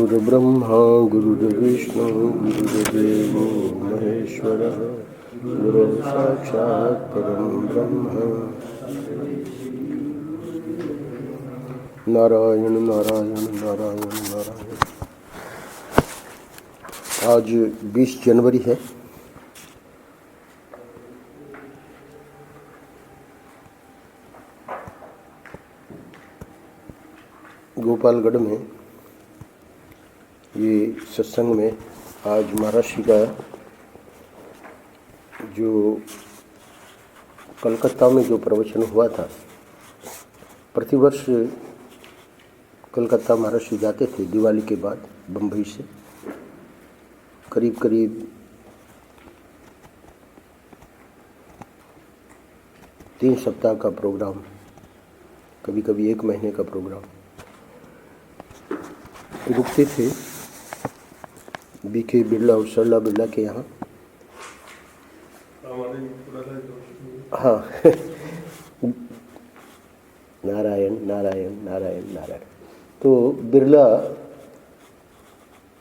गुरुर्ब्रह्मा गुरुर्विष्णु गुरुर्देवो महेश्वरः गुरु साक्षात् परम ब्रह्म। नारायण नारायण नारायण नारायण। आज 20 जनवरी है। गोपालगढ़ में ये सत्संग में आज महाराष्ट्र का जो कलकत्ता में जो प्रवचन हुआ था, प्रतिवर्ष कलकत्ता महाराष्ट्र जाते थे दिवाली के बाद बम्बई से। करीब करीब 3 सप्ताह का प्रोग्राम, कभी कभी 1 महीने का प्रोग्राम। रुकते थे बीके बिरला और सरला बिरला के यहाँ। हाँ नारायण नारायण नारायण नारायण। तो बिरला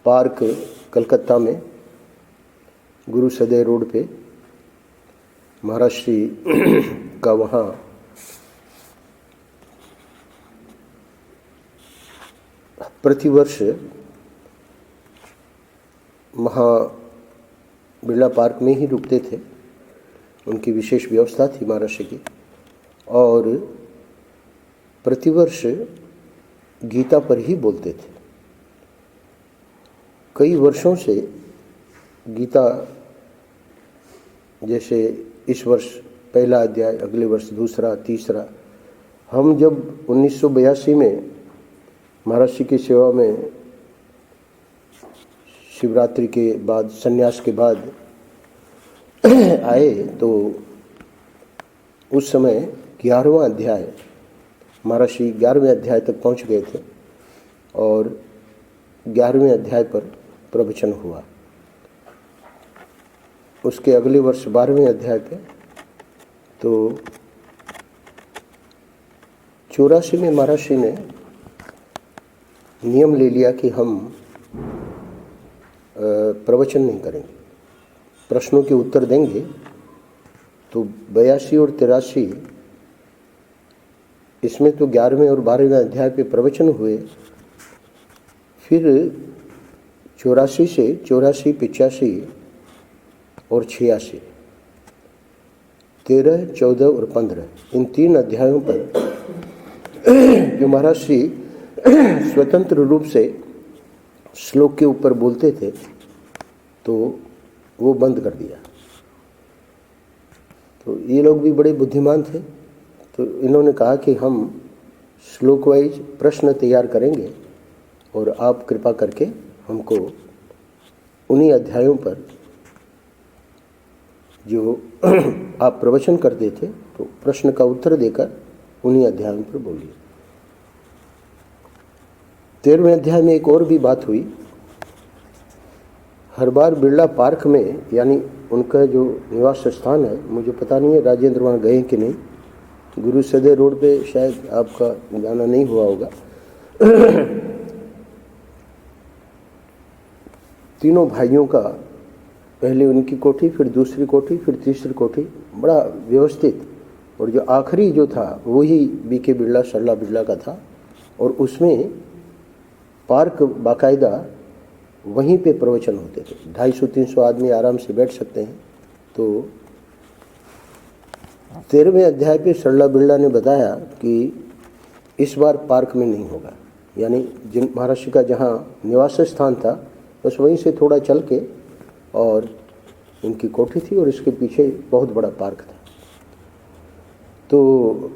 पार्क कलकत्ता में गुरु सदय रोड पे महाराष्ट्री का वहाँ प्रतिवर्ष बिरला पार्क में ही रुकते थे। उनकी विशेष व्यवस्था थी महाराष्ट्र की। और प्रतिवर्ष गीता पर ही बोलते थे। कई वर्षों से गीता, जैसे इस वर्ष पहला अध्याय, अगले वर्ष दूसरा, तीसरा। हम जब 1982 में महाराष्ट्र की सेवा में शिवरात्रि के बाद, संन्यास के बाद आए, तो उस समय 11वां अध्याय, महाराष्ट्र 11वें अध्याय तक पहुंच गए थे और 11वें अध्याय पर प्रवचन हुआ। उसके अगले वर्ष 12वें अध्याय पे, तो 84 में महाराष्ट्र ने नियम ले लिया कि हम प्रवचन नहीं करेंगे, प्रश्नों के उत्तर देंगे। तो 82 और 83 इसमें तो 11वें और 12वें अध्याय पे प्रवचन हुए। फिर 84 से 84, 85 और 86, 13, 14 और 15, इन 3 अध्यायों पर जो महाराष्ट्री स्वतंत्र रूप से श्लोक के ऊपर बोलते थे, तो वो बंद कर दिया। तो ये लोग भी बड़े बुद्धिमान थे, तो इन्होंने कहा कि हम श्लोक वाइज प्रश्न तैयार करेंगे और आप कृपा करके हमको उन्हीं अध्यायों पर जो आप प्रवचन करते थे, तो प्रश्न का उत्तर देकर उन्हीं अध्यायों पर बोलिए। 13वें अध्याय में एक और भी बात हुई। हर बार बिरला पार्क में, यानी उनका जो निवास स्थान है, मुझे पता नहीं है राजेंद्र वहाँ गए कि नहीं। गुरु सदय रोड पे शायद आपका जाना नहीं हुआ होगा। तीनों भाइयों का, पहले उनकी कोठी, फिर दूसरी कोठी, फिर तीसरी कोठी, बड़ा व्यवस्थित। और जो आखिरी जो था वही बीके बिरला, सरला बिरला का था। और उसमें पार्क बाकायदा वहीं पे प्रवचन होते थे। 250-300 आदमी आराम से बैठ सकते हैं। तो 13वें अध्याय पे सरला बिरला ने बताया कि इस बार पार्क में नहीं होगा, यानी जिन महाराष्ट्र का जहाँ निवास स्थान था, बस वहीं से थोड़ा चल के, और इनकी कोठी थी और इसके पीछे बहुत बड़ा पार्क था। तो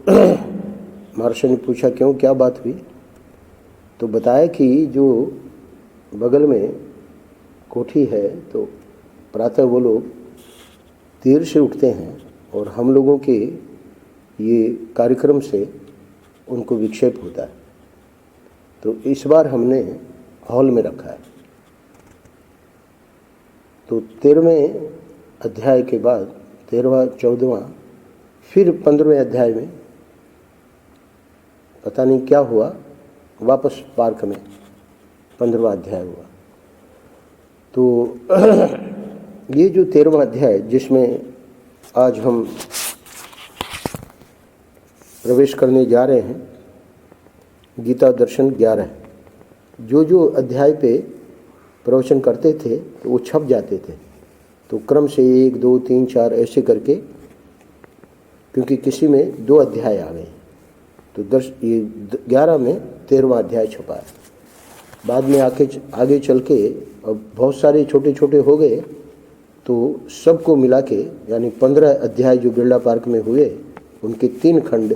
महाराष्ट्र ने पूछा क्यों, क्या बात हुई? तो बताया कि जो बगल में कोठी है, तो प्रातः वो लोग देर से उठते हैं और हम लोगों के ये कार्यक्रम से उनको विक्षेप होता है। तो इस बार हमने हॉल में रखा है। तो 13वें अध्याय के बाद 13वां, 14वां, फिर 15वें अध्याय में पता नहीं क्या हुआ, वापस पार्क में 15वां अध्याय हुआ। तो ये जो 13वां अध्याय जिसमें आज हम प्रवेश करने जा रहे हैं, गीता दर्शन 11, जो अध्याय पे प्रवचन करते थे तो वो छप जाते थे, तो क्रम से 1, 2, 3, 4 ऐसे करके, क्योंकि किसी में 2 अध्याय आ गए, तो ये 11 में 13वां अध्याय छपा है। बाद में आगे चल के अब बहुत सारे छोटे छोटे हो गए, तो सबको मिला के यानी 15 अध्याय जो बिरला पार्क में हुए उनके 3 खंड,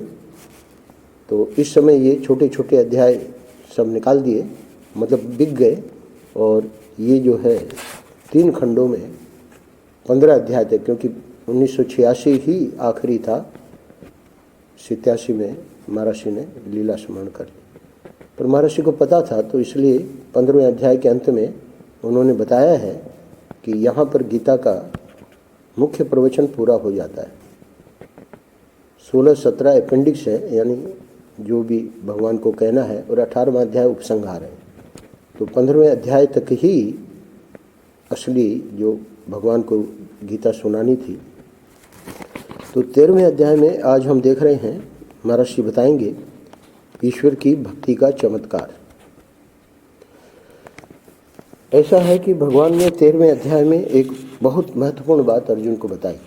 तो इस समय ये छोटे छोटे अध्याय सब निकाल दिए, मतलब बिक गए, और ये जो है 3 खंडों में 15 अध्याय थे, क्योंकि 1986 ही आखिरी था, 87 में महर्षि ने लीला स्मरण कर ली। पर महर्षि को पता था, तो इसलिए 15वें अध्याय के अंत में उन्होंने बताया है कि यहाँ पर गीता का मुख्य प्रवचन पूरा हो जाता है। 16-17 अपेंडिक्स है, यानी जो भी भगवान को कहना है, और 18वां अध्याय उपसंहार है। तो 15वें अध्याय तक ही असली जो भगवान को गीता सुनानी थी। तो 13वें अध्याय में आज हम देख रहे हैं, महर्षि बताएंगे ईश्वर की भक्ति का चमत्कार। ऐसा है कि भगवान ने 13वें अध्याय में एक बहुत महत्वपूर्ण बात अर्जुन को बताई।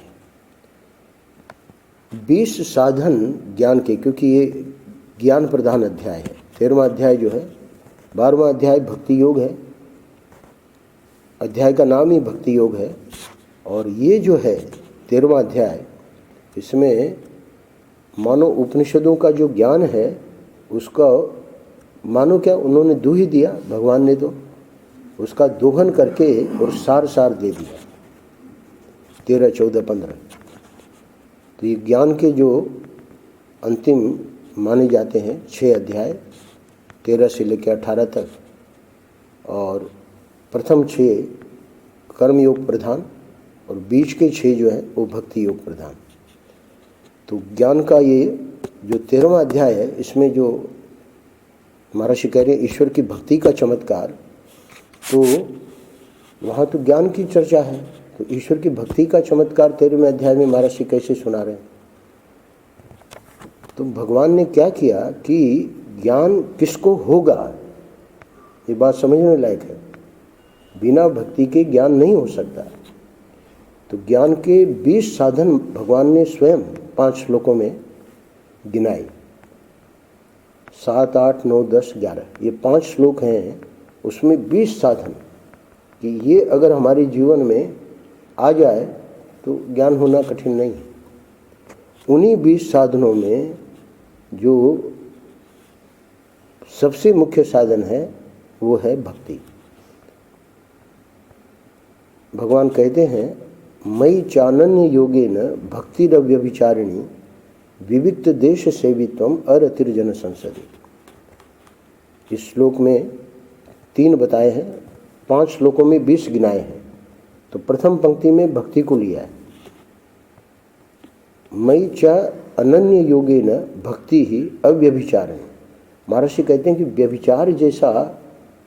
20 साधन ज्ञान के, क्योंकि ये ज्ञान प्रधान अध्याय है। 13वां अध्याय जो है, 12वां अध्याय भक्ति योग है, अध्याय का नाम ही भक्ति योग है। और ये जो है 13वां अध्याय, इसमें मानो उपनिषदों का जो ज्ञान है उसका मानो क्या उन्होंने दू ही दिया, भगवान ने तो उसका दोहन करके और सार दे दिया। 13, 14, 15। तो ये ज्ञान के जो अंतिम माने जाते हैं 6 अध्याय, 13 से लेकर 18 तक, और प्रथम 6 कर्म योग प्रधान, और बीच के 6 जो है वो भक्ति योग प्रधान। तो ज्ञान का ये जो 13वां अध्याय है, इसमें जो महर्षि कह रहे हैं ईश्वर की भक्ति का चमत्कार, तो वहाँ तो ज्ञान की चर्चा है, तो ईश्वर की भक्ति का चमत्कार 13वें अध्याय में महर्षि कैसे सुना रहे हैं। तो भगवान ने क्या किया कि ज्ञान किसको होगा, ये बात समझने लायक है। बिना भक्ति के ज्ञान नहीं हो सकता। तो ज्ञान के 20 साधन भगवान ने स्वयं 5 श्लोकों में गिनाए। 7, 8, 9, 10, 11 ये 5 श्लोक हैं, उसमें 20 साधन कि ये अगर हमारे जीवन में आ जाए तो ज्ञान होना कठिन नहीं है। उन्हीं 20 साधनों में जो सबसे मुख्य साधन है वो है भक्ति। भगवान कहते हैं, मयि चानन्य योगेन भक्तिरव्यभिचारिणी विविक्त देश सेवित्वम अरतिर्जन संसदि। इस श्लोक में 3 बताए हैं, 5 श्लोकों में 20 गिनाए हैं। तो प्रथम पंक्ति में भक्ति को लिया है। मयि च अनन्य योगेन भक्ति ही अव्यभिचारिणी। महर्षि कहते हैं कि व्यभिचार जैसा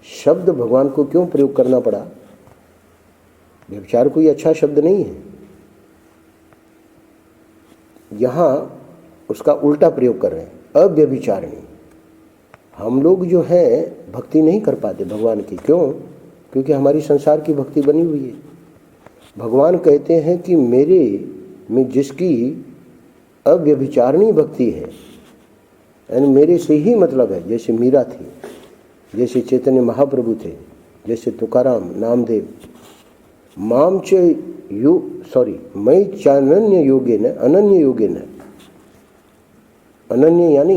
शब्द भगवान को क्यों प्रयोग करना पड़ा। व्यभिचार कोई अच्छा शब्द नहीं है, यहाँ उसका उल्टा प्रयोग कर रहे हैं, अव्यभिचारिणी। हम लोग जो हैं भक्ति नहीं कर पाते भगवान की, क्यों? क्योंकि हमारी संसार की भक्ति बनी हुई है। भगवान कहते हैं कि मेरे में जिसकी अव्यभिचारिणी भक्ति है, यानी मेरे से ही मतलब है, जैसे मीरा थी, जैसे चैतन्य महाप्रभु थे, जैसे तुकाराम, नामदेव। माम च मयि चानन्य योगेन अनन्य योगेन। अनन्य यानी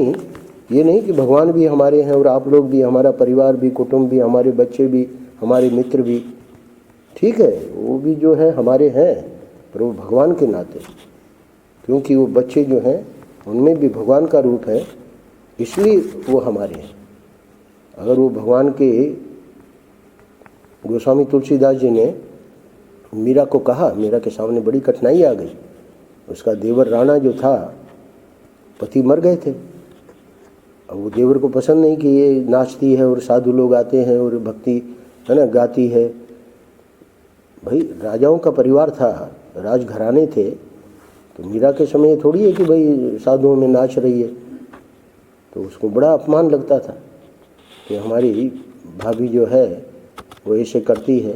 ये नहीं कि भगवान भी हमारे हैं और आप लोग भी, हमारा परिवार भी, कुटुंब भी, हमारे बच्चे भी, हमारे मित्र भी, ठीक है, वो भी जो है हमारे हैं, पर वो भगवान के नाते, क्योंकि वो बच्चे जो हैं उनमें भी भगवान का रूप है, इसलिए वो हमारे हैं। अगर वो भगवान के, गोस्वामी तुलसीदास जी ने मीरा को कहा, मीरा के सामने बड़ी कठिनाई आ गई, उसका देवर राणा जो था, पति मर गए थे, अब वो देवर को पसंद नहीं कि ये नाचती है और साधु लोग आते हैं और भक्ति है ना गाती है। भाई राजाओं का परिवार था, राजघराने थे, तो मीरा के समय थोड़ी है कि भाई साधुओं में नाच रही है। तो उसको बड़ा अपमान लगता था कि हमारी भाभी जो है वो ऐसे करती है।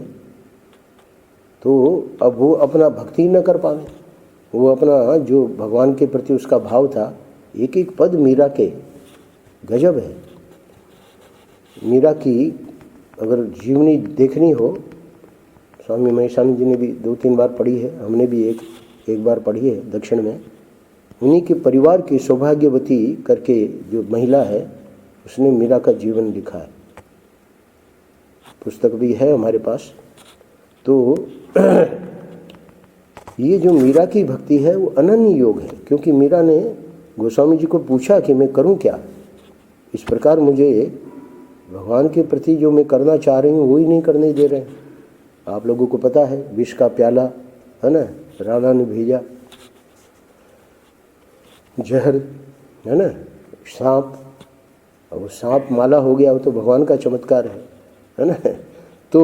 तो अब वो अपना भक्ति न कर पावे, वो अपना जो भगवान के प्रति उसका भाव था, एक एक पद मीरा के गजब है। मीरा की अगर जीवनी देखनी हो, स्वामी महेशानंद जी ने भी 2-3 बार पढ़ी है, हमने भी एक बार पढ़ी है दक्षिण में। उन्हीं के परिवार की सौभाग्यवती करके जो महिला है, उसने मीरा का जीवन लिखा है, पुस्तक भी है हमारे पास। तो ये जो मीरा की भक्ति है वो अनन्य योग है, क्योंकि मीरा ने गोस्वामी जी को पूछा कि मैं करूं क्या, इस प्रकार मुझे भगवान के प्रति जो मैं करना चाह रही हूँ वो ही नहीं करने दे रहे हैं। आप लोगों को पता है विष का प्याला है ना, राणा ने भेजा, जहर है ना, सांप, और वो सांप माला हो गया, वो तो भगवान का चमत्कार है ना। तो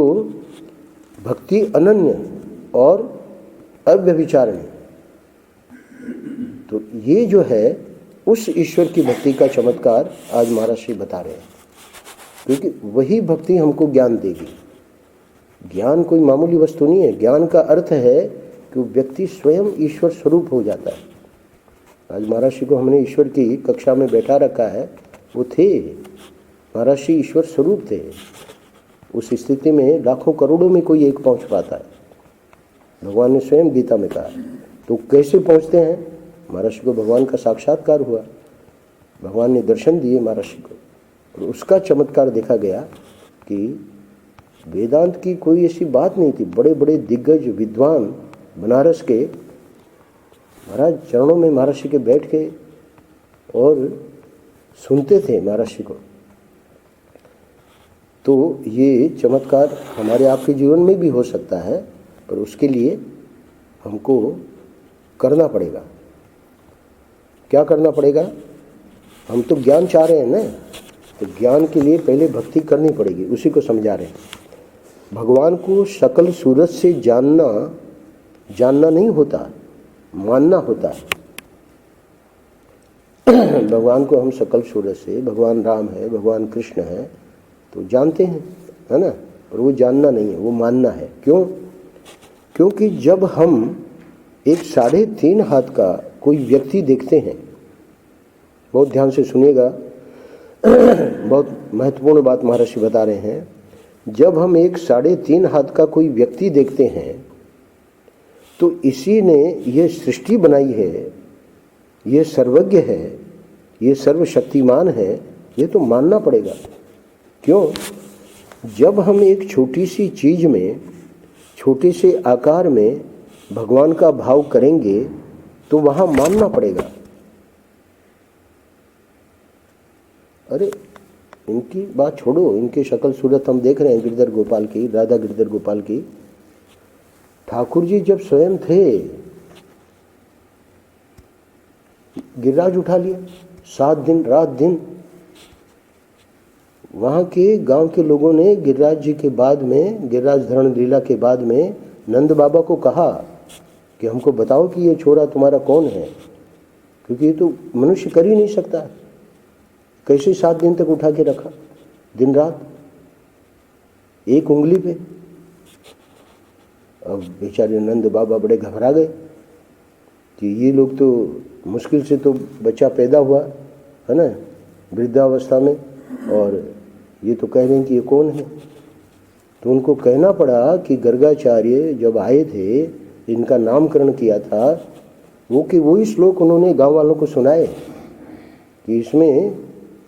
भक्ति अनन्य और अव्यभिचारिणी, तो ये जो है उस ईश्वर की भक्ति का चमत्कार आज महाराज श्री बता रहे हैं, क्योंकि वही भक्ति हमको ज्ञान देगी। ज्ञान कोई मामूली वस्तु नहीं है। ज्ञान का अर्थ है कि व्यक्ति स्वयं ईश्वर स्वरूप हो जाता है। आज महाराज श्री को हमने ईश्वर की कक्षा में बैठा रखा है, वो थे महाराज श्री ईश्वर स्वरूप थे। उस स्थिति में लाखों करोड़ों में कोई एक पहुंच पाता है, भगवान ने स्वयं गीता में कहा। तो कैसे पहुंचते हैं? महाराज श्री को भगवान का साक्षात्कार हुआ, भगवान ने दर्शन दिए महाराज श्री को, और उसका चमत्कार देखा गया कि वेदांत की कोई ऐसी बात नहीं थी। बड़े बड़े दिग्गज विद्वान बनारस के महाराज चरणों में महाराज श्री के बैठ के और सुनते थे महाराज श्री को। तो ये चमत्कार हमारे आपके जीवन में भी हो सकता है, पर उसके लिए हमको करना पड़ेगा। क्या करना पड़ेगा? हम तो ज्ञान चाह रहे हैं ना, तो ज्ञान के लिए पहले भक्ति करनी पड़ेगी, उसी को समझा रहे हैं। भगवान को सकल सूरत से जानना नहीं होता, मानना होता है। भगवान को हम सकल सूरत से, भगवान राम है, भगवान कृष्ण है, तो जानते हैं, है ना, और वो जानना नहीं है, वो मानना है। क्यों? क्योंकि जब हम एक 3.5 हाथ का कोई व्यक्ति देखते हैं, बहुत ध्यान से सुनिएगा, बहुत महत्वपूर्ण बात महर्षि बता रहे हैं। जब हम एक 3.5 हाथ का कोई व्यक्ति देखते हैं, तो इसी ने ये सृष्टि बनाई है, ये सर्वज्ञ है, ये सर्वशक्तिमान है, ये तो मानना पड़ेगा। क्यों? जब हम एक छोटी सी चीज में, छोटे से आकार में भगवान का भाव करेंगे, तो वहां मानना पड़ेगा। अरे इनकी बात छोड़ो, इनकी शक्ल सूरत हम देख रहे हैं, गिरधर गोपाल की, राधा गिरधर गोपाल की। ठाकुर जी जब स्वयं थे, गिरिराज उठा लिया, 7 दिन रात दिन। वहां के गांव के लोगों ने गिरिराज जी के बाद में, गिरिराज धरण लीला के बाद में नंद बाबा को कहा कि हमको बताओ कि ये छोरा तुम्हारा कौन है, क्योंकि ये तो मनुष्य कर ही नहीं सकता। कैसे 7 दिन तक उठा के रखा, दिन रात, एक उंगली पे। अब बेचारे नंद बाबा बड़े घबरा गए कि ये लोग तो मुश्किल से तो बच्चा पैदा हुआ है ना, वृद्धावस्था में, और ये तो कह रहे हैं कि ये कौन है। तो उनको कहना पड़ा कि गर्गाचार्य जब आए थे, इनका नामकरण किया था, वो कि वही श्लोक उन्होंने गांव वालों को सुनाए कि इसमें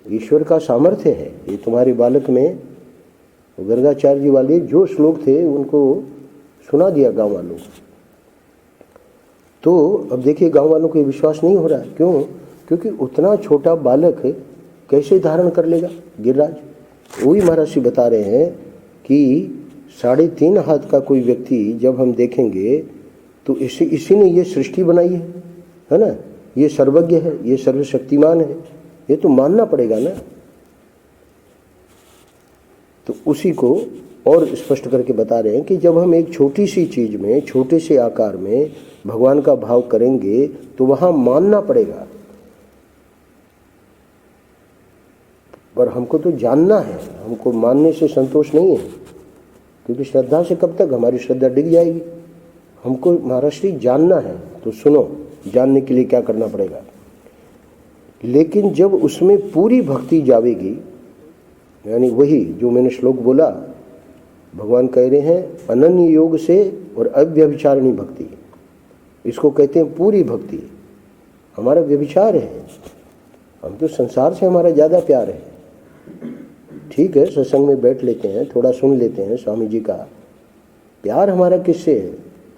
ईश्वर का सामर्थ्य है, ये तुम्हारे बालक में। गर्गाचार्य जी वाले जो श्लोक थे उनको सुना दिया गांव वालों को। तो अब देखिए गांव वालों को विश्वास नहीं हो रहा। क्यों? क्योंकि उतना छोटा बालक कैसे धारण कर लेगा गिरिराज। वही महाराज बता रहे हैं कि 3.5 हाथ का कोई व्यक्ति जब हम देखेंगे, तो इसी ने ये सृष्टि बनाई है ना, ये सर्वज्ञ है, ये सर्वशक्तिमान है, ये तो मानना पड़ेगा ना। तो उसी को और स्पष्ट करके बता रहे हैं कि जब हम एक छोटी सी चीज में, छोटे से आकार में भगवान का भाव करेंगे तो वहां मानना पड़ेगा, पर हमको तो जानना है, हमको मानने से संतोष नहीं है, क्योंकि श्रद्धा से कब तक हमारी श्रद्धा डिग जाएगी। हमको महाराष्ट्री जानना है। तो सुनो, जानने के लिए क्या करना पड़ेगा। लेकिन जब उसमें पूरी भक्ति जावेगी, यानी वही जो मैंने श्लोक बोला, भगवान कह रहे हैं अनन्य योग से और अव्यभिचारिणी भक्ति, इसको कहते हैं पूरी भक्ति। हमारा व्यभिचार है, हम तो संसार से हमारा ज़्यादा प्यार है। ठीक है, सत्संग में बैठ लेते हैं, थोड़ा सुन लेते हैं स्वामी जी का, प्यार हमारा किससे है?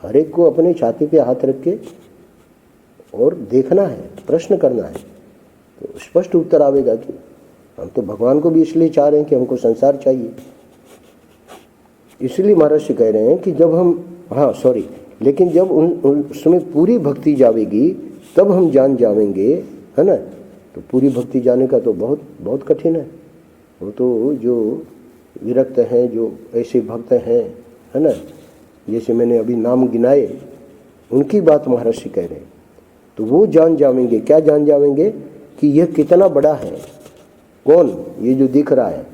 हर एक को अपने छाती पे हाथ रख के और देखना है, प्रश्न करना है, तो स्पष्ट उत्तर आवेगा कि हम तो भगवान को भी इसलिए चाह रहे हैं कि हमको संसार चाहिए। इसलिए महाराज कह रहे हैं कि जब हम लेकिन जब उसमें पूरी भक्ति जावेगी तब हम जान जावेंगे, है ना। तो पूरी भक्ति जाने का तो बहुत बहुत कठिन है। वो तो जो विरक्त हैं, जो ऐसे भक्त हैं, है ना, जैसे मैंने अभी नाम गिनाए, उनकी बात महर्षि कह रहे हैं। तो वो जान जावेंगे, क्या जान जावेंगे कि यह कितना बड़ा है। कौन? ये जो दिख रहा है,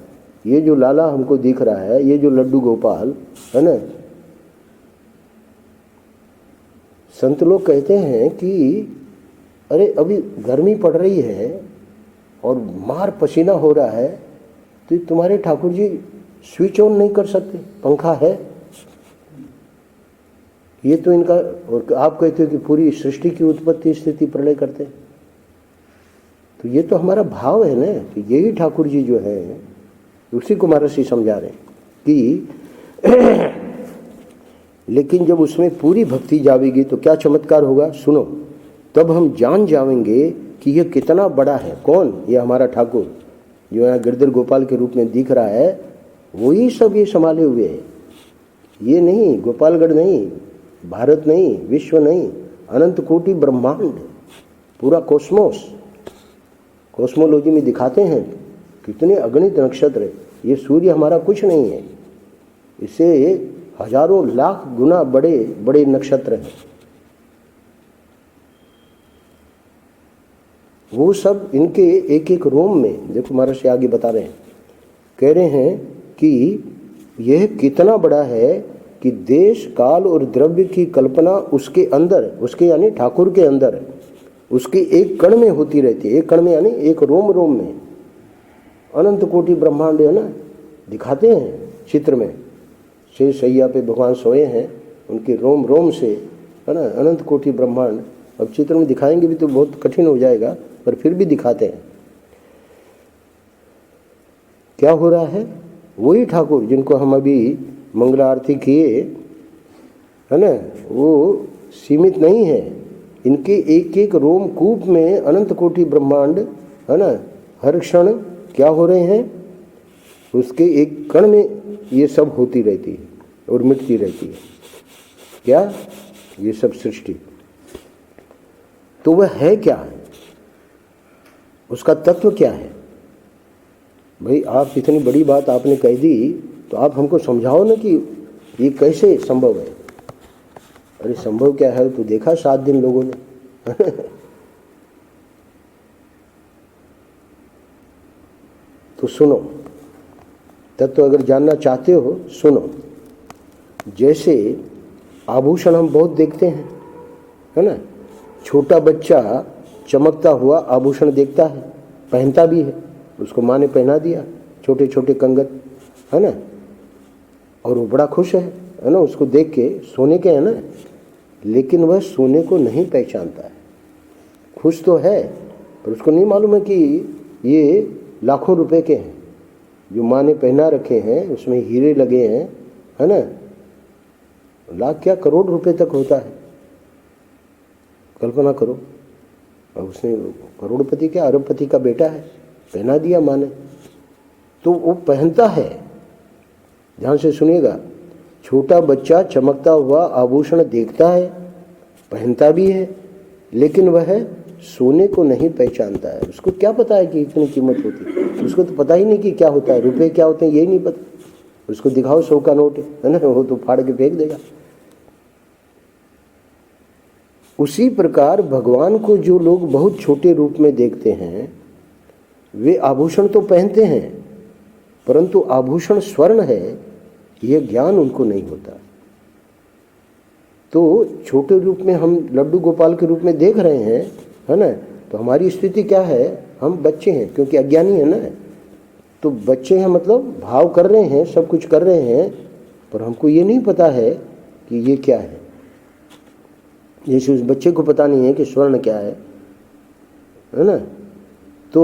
ये जो लाला हमको दिख रहा है, ये जो लड्डू गोपाल है ना। संत लोग कहते हैं कि अरे अभी गर्मी पड़ रही है और मार पसीना हो रहा है, तो तुम्हारे ठाकुर जी स्विच ऑन नहीं कर सकते, पंखा है। ये तो इनका, और आप कहते हो कि पूरी सृष्टि की उत्पत्ति स्थिति प्रलय करते हैं। तो ये तो हमारा भाव है ना कि यही ठाकुर जी जो है, उसी को महर्षि समझा रहे हैं कि लेकिन जब उसमें पूरी भक्ति जावेगी तो क्या चमत्कार होगा, सुनो। तब हम जान जावेंगे कि यह कितना बड़ा है। कौन? ये हमारा ठाकुर जो यहाँ गिरधर गोपाल के रूप में दिख रहा है, वही सब ये संभाले हुए है। ये नहीं, गोपालगढ़ नहीं, भारत नहीं, विश्व नहीं, अनंत कोटि ब्रह्मांड, पूरा कॉस्मोस। कॉस्मोलॉजी में दिखाते हैं कितने अगणित नक्षत्र है। ये सूर्य हमारा कुछ नहीं है, इससे हजारों लाख गुना बड़े बड़े नक्षत्र हैं। वो सब इनके एक एक रोम में, देखो महर्षि आगे बता रहे हैं, कह रहे हैं कि यह कितना बड़ा है कि देश काल और द्रव्य की कल्पना उसके अंदर, उसके यानी ठाकुर के अंदर, उसके एक कण में होती रहती है। एक कण में यानी एक रोम रोम में। अनंत कोटि ब्रह्मांड है ना, दिखाते हैं चित्र में। शेष सैया पे भगवान सोए हैं, उनके रोम रोम से, है ना, अनंत कोटि ब्रह्मांड। अब चित्र में दिखाएंगे भी तो बहुत कठिन हो जाएगा, पर फिर भी दिखाते हैं। क्या हो रहा है? वही ठाकुर जिनको हम अभी मंगला आरती किए, है ना, वो सीमित नहीं है। इनके एक एक रोम कूप में अनंत कोटि ब्रह्मांड, है ना, हर क्षण क्या हो रहे हैं, उसके एक कण में ये सब होती रहती है और मिटती रहती है। क्या? ये सब सृष्टि। तो वह है क्या है, उसका तत्व क्या है? भाई आप इतनी बड़ी बात आपने कह दी, तो आप हमको समझाओ ना कि ये कैसे संभव है। अरे संभव क्या है, तो देखा 7 दिन लोगों ने तो सुनो, तत्व अगर जानना चाहते हो सुनो। जैसे आभूषण हम बहुत देखते हैं, है ना। छोटा बच्चा चमकता हुआ आभूषण देखता है, पहनता भी है। उसको माँ ने पहना दिया छोटे छोटे कंगन, है ना, और वो बड़ा खुश है ना, उसको देख के। सोने के है ना, लेकिन वह सोने को नहीं पहचानता है। खुश तो है, पर उसको नहीं मालूम है कि ये लाखों रुपए के हैं, जो माँ ने पहना रखे हैं, उसमें हीरे लगे हैं, है ना। लाख क्या, करोड़ रुपए तक होता है। कल्पना करो, अब उसने करोड़पति क्या, अरबपति का बेटा है, पहना दिया माँ ने, तो वो पहनता है। ध्यान से सुनिएगा, छोटा बच्चा चमकता हुआ आभूषण देखता है, पहनता भी है, लेकिन वह सोने को नहीं पहचानता है, उसको क्या पता है कि इतनी कीमत होती है? उसको तो पता ही नहीं कि क्या होता है, रुपए क्या होते हैं यही नहीं पता। उसको दिखाओ 100 का नोट है ना, वो तो फाड़ के फेंक देगा। उसी प्रकार भगवान को जो लोग बहुत छोटे रूप में देखते हैं, वे आभूषण तो पहनते हैं, परंतु आभूषण स्वर्ण है यह ज्ञान उनको नहीं होता। तो छोटे रूप में हम लड्डू गोपाल के रूप में देख रहे हैं, है ना, तो हमारी स्थिति क्या है? हम बच्चे हैं, क्योंकि अज्ञानी है ना। तो बच्चे हैं मतलब भाव कर रहे हैं, सब कुछ कर रहे हैं, पर हमको ये नहीं पता है कि ये क्या है। जैसे उस बच्चे को पता नहीं है कि स्वर्ण क्या है ना। तो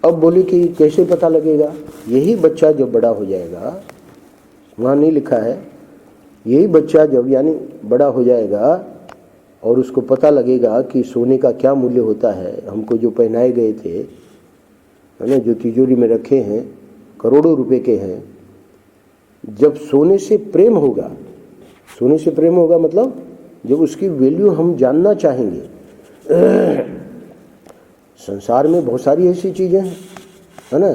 अब बोले कि कैसे पता लगेगा? यही बच्चा जब बड़ा हो जाएगा, वहाँ नहीं लिखा है, यही बच्चा जब यानी बड़ा हो जाएगा और उसको पता लगेगा कि सोने का क्या मूल्य होता है, हमको जो पहनाए गए थे, है ना, जो तिजोरी में रखे हैं, करोड़ों रुपए के हैं, जब सोने से प्रेम होगा, सोने से प्रेम होगा मतलब जब उसकी वैल्यू हम जानना चाहेंगे। संसार में बहुत सारी ऐसी चीज़ें हैं, है ना,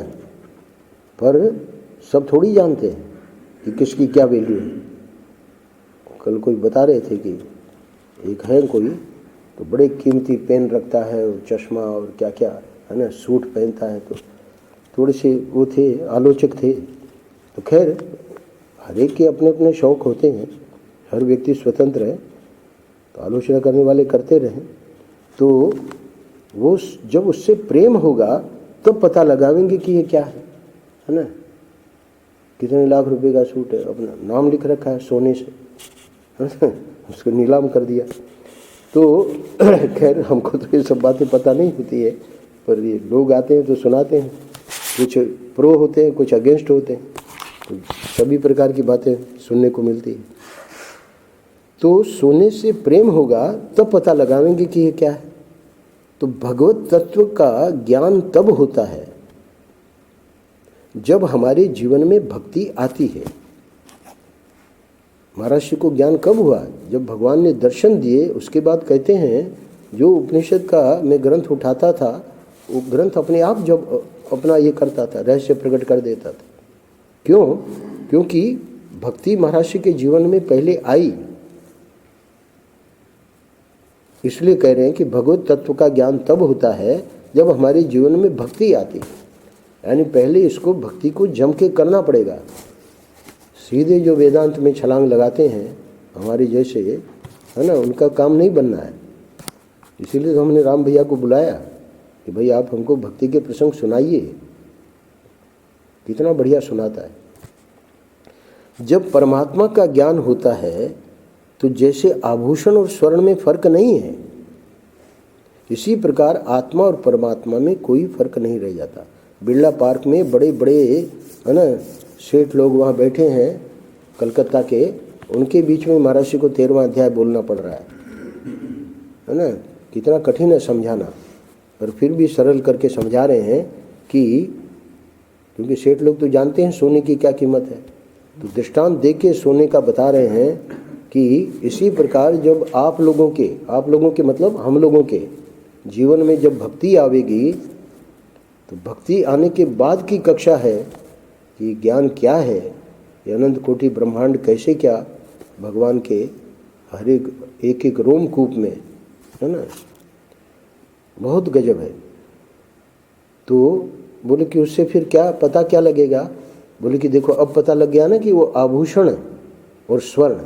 पर सब थोड़ी जानते हैं कि किसकी क्या वैल्यू है। कल कोई बता रहे थे कि एक है कोई तो बड़े कीमती पेन रखता है और चश्मा और क्या क्या, है ना, सूट पहनता है। तो थोड़े से वो थे, आलोचक थे। तो खैर हर एक के अपने अपने शौक़ होते हैं, हर व्यक्ति स्वतंत्र है, तो आलोचना करने वाले करते रहें। तो वो जब उससे प्रेम होगा तब पता लगावेंगे कि ये क्या है ना। कितने लाख रुपए का सूट है, अपना नाम लिख रखा है सोने से, उसको नीलाम कर दिया। तो खैर हमको तो ये सब बातें पता नहीं होती है, पर ये लोग आते हैं तो सुनाते हैं, कुछ प्रो होते हैं, कुछ अगेंस्ट होते हैं, तो सभी प्रकार की बातें सुनने को मिलती है। तो सोने से प्रेम होगा तब पता लगावेंगे कि ये क्या है। तो भगवत तत्व का ज्ञान तब होता है जब हमारे जीवन में भक्ति आती है। महर्षि को ज्ञान कब हुआ? जब भगवान ने दर्शन दिए। उसके बाद कहते हैं जो उपनिषद का मैं ग्रंथ उठाता था, वो ग्रंथ अपने आप जब अपना ये करता था, रहस्य प्रकट कर देता था। क्यों? क्योंकि भक्ति महर्षि के जीवन में पहले आई। इसलिए कह रहे हैं कि भगवत तत्व का ज्ञान तब होता है जब हमारे जीवन में भक्ति आती है। यानी पहले इसको भक्ति को जम के करना पड़ेगा। सीधे जो वेदांत में छलांग लगाते हैं हमारे जैसे, है ना, उनका काम नहीं बनना है। इसीलिए तो हमने राम भैया को बुलाया कि भाई आप हमको भक्ति के प्रसंग सुनाइए। कितना बढ़िया सुनाता है। जब परमात्मा का ज्ञान होता है तो जैसे आभूषण और स्वर्ण में फर्क नहीं है, इसी प्रकार आत्मा और परमात्मा में कोई फर्क नहीं रह जाता। बिरला पार्क में बड़े बड़े, है ना, सेठ लोग वहाँ बैठे हैं कलकत्ता के, उनके बीच में महर्षि को 13वां अध्याय बोलना पड़ रहा है ना। कितना कठिन है समझाना, पर फिर भी सरल करके समझा रहे हैं कि क्योंकि सेठ लोग तो जानते हैं सोने की क्या कीमत है, तो दृष्टांत दे के सोने का बता रहे हैं कि इसी प्रकार जब आप लोगों के मतलब हम लोगों के जीवन में जब भक्ति आवेगी, तो भक्ति आने के बाद की कक्षा है कि ज्ञान क्या है, ये अनंत कोटि ब्रह्मांड कैसे क्या भगवान के हर एक एक रोमकूप में, है ना, बहुत गजब है। तो बोले कि उससे फिर क्या पता क्या लगेगा? बोले कि देखो अब पता लग गया ना कि वो आभूषण और स्वर्ण।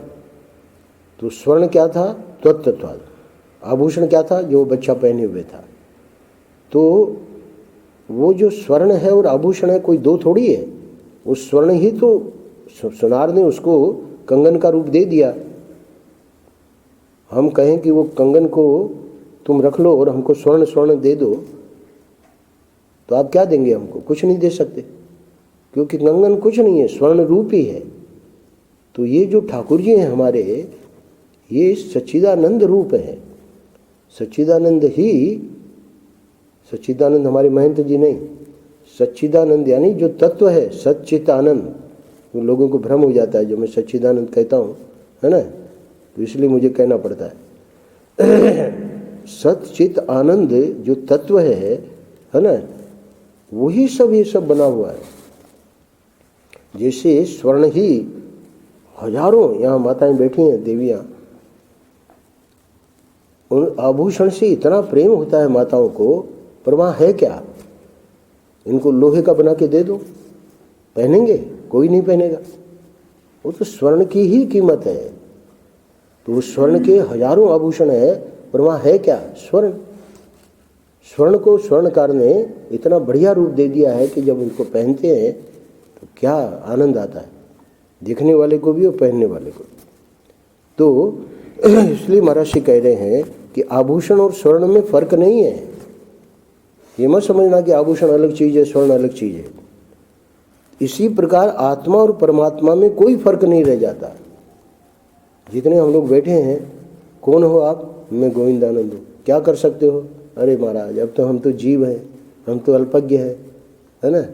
तो स्वर्ण क्या था? तत्ववाद। आभूषण क्या था? जो बच्चा पहने हुए था। तो वो जो स्वर्ण है और आभूषण है कोई दो थोड़ी है। वो स्वर्ण ही तो सुनार ने उसको कंगन का रूप दे दिया। हम कहें कि वो कंगन को तुम रख लो और हमको स्वर्ण स्वर्ण दे दो, तो आप क्या देंगे? हमको कुछ नहीं दे सकते, क्योंकि कंगन कुछ नहीं है, स्वर्ण रूप ही है। तो ये जो ठाकुर जी हैं हमारे, ये सच्चिदानंद रूप है। सच्चिदानंद ही, सच्चिदानंद हमारे महंत जी नहीं, सच्चिदानंद यानी जो तत्व है सच्चित आनंद। तो लोगों को भ्रम हो जाता है जो मैं सच्चिदानंद कहता हूँ, है ना, तो इसलिए मुझे कहना पड़ता है। सच्चित आनंद जो तत्व है ना, वही सब ये सब बना हुआ है। जैसे स्वर्ण ही हजारों यहाँ माताएं बैठी हैं, देवियां, उन आभूषण से इतना प्रेम होता है माताओं को, पर वहाँ है क्या? इनको लोहे का बना के दे दो, पहनेंगे? कोई नहीं पहनेगा। वो तो स्वर्ण की ही कीमत है। तो उस स्वर्ण के हजारों आभूषण है, पर वहाँ है क्या? स्वर्ण। स्वर्ण को स्वर्णकार ने इतना बढ़िया रूप दे दिया है कि जब उनको पहनते हैं तो क्या आनंद आता है, देखने वाले को भी और पहनने वाले को। तो इसलिए महर्षि कह रहे हैं कि आभूषण और स्वर्ण में फर्क नहीं है। ये मत समझना कि आभूषण अलग चीज़ है, स्वर्ण अलग चीज़ है। इसी प्रकार आत्मा और परमात्मा में कोई फर्क नहीं रह जाता। जितने हम लोग बैठे हैं, कौन हो आप? मैं गोविंदानंद हूँ। क्या कर सकते हो? अरे महाराज, अब तो हम तो जीव हैं, हम तो अल्पज्ञ है ना।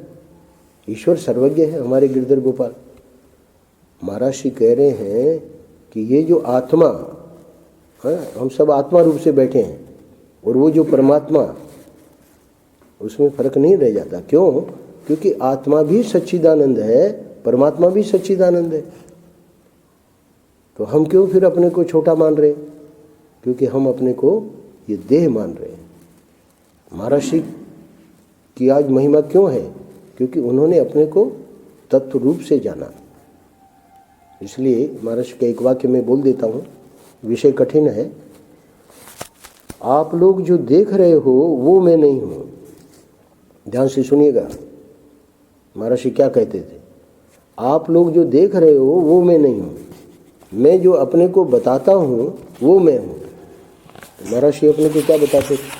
ईश्वर सर्वज्ञ है, हमारे गिरधर गोपाल। महर्षि कह रहे हैं कि ये जो आत्मा है, हम सब आत्मा रूप से बैठे हैं, और वो जो परमात्मा, उसमें फर्क नहीं रह जाता। क्यों? क्योंकि आत्मा भी सच्चिदानंद है, परमात्मा भी सच्चिदानंद है। तो हम क्यों फिर अपने को छोटा मान रहे हैं? क्योंकि हम अपने को ये देह मान रहे हैं। महर्षि की आज महिमा क्यों है? क्योंकि उन्होंने अपने को तत्व रूप से जाना। इसलिए महर्षि के एक वाक्य में बोल देता हूँ, विषय कठिन है। आप लोग जो देख रहे हो वो मैं नहीं हूँ। ध्यान से सुनिएगा, महर्षि क्या कहते थे? आप लोग जो देख रहे हो वो मैं नहीं हूँ, मैं जो अपने को बताता हूँ वो मैं हूँ। तो महर्षि अपने को क्या बताते थे?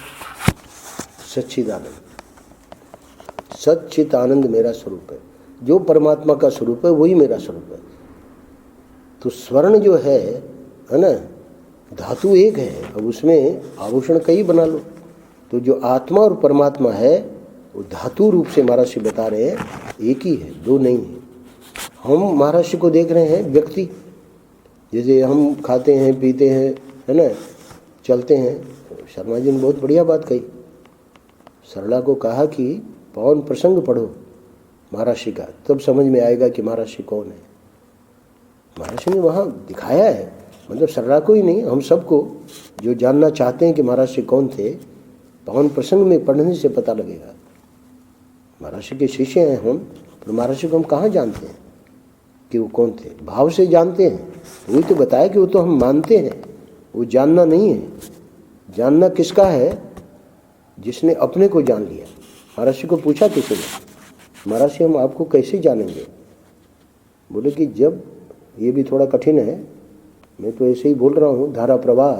सच्चिदानंद। सच्चित आनंद मेरा स्वरूप है। जो परमात्मा का स्वरूप है वही मेरा स्वरूप है। तो स्वर्ण जो है ना, धातु एक है, अब उसमें आभूषण कई बना लो। तो जो आत्मा और परमात्मा है वो धातु रूप से महर्षि बता रहे हैं एक ही है, दो नहीं है। हम महर्षि को देख रहे हैं व्यक्ति, जैसे हम खाते हैं, पीते हैं, है ना, चलते हैं। शर्मा जी ने बहुत बढ़िया बात कही। सरला को कहा कि पावन प्रसंग पढ़ो महर्षि का, तब समझ में आएगा कि महर्षि कौन है। महर्षि ने वहाँ दिखाया है, मतलब सरला को ही नहीं, हम सबको जो जानना चाहते हैं कि महर्षि कौन थे, पावन प्रसंग में पढ़ने से पता लगेगा। महर्षि के शिष्य हैं हम, तो महर्षि को हम कहाँ जानते हैं कि वो कौन थे? भाव से जानते हैं। वही तो बताया कि वो तो हम मानते हैं, वो जानना नहीं है। जानना किसका है? जिसने अपने को जान लिया। महर्षि को पूछा किसी ने, महर्षि हम आपको कैसे जानेंगे? बोले कि जब, ये भी थोड़ा कठिन है, मैं तो ऐसे ही बोल रहा हूँ धारा प्रवाह,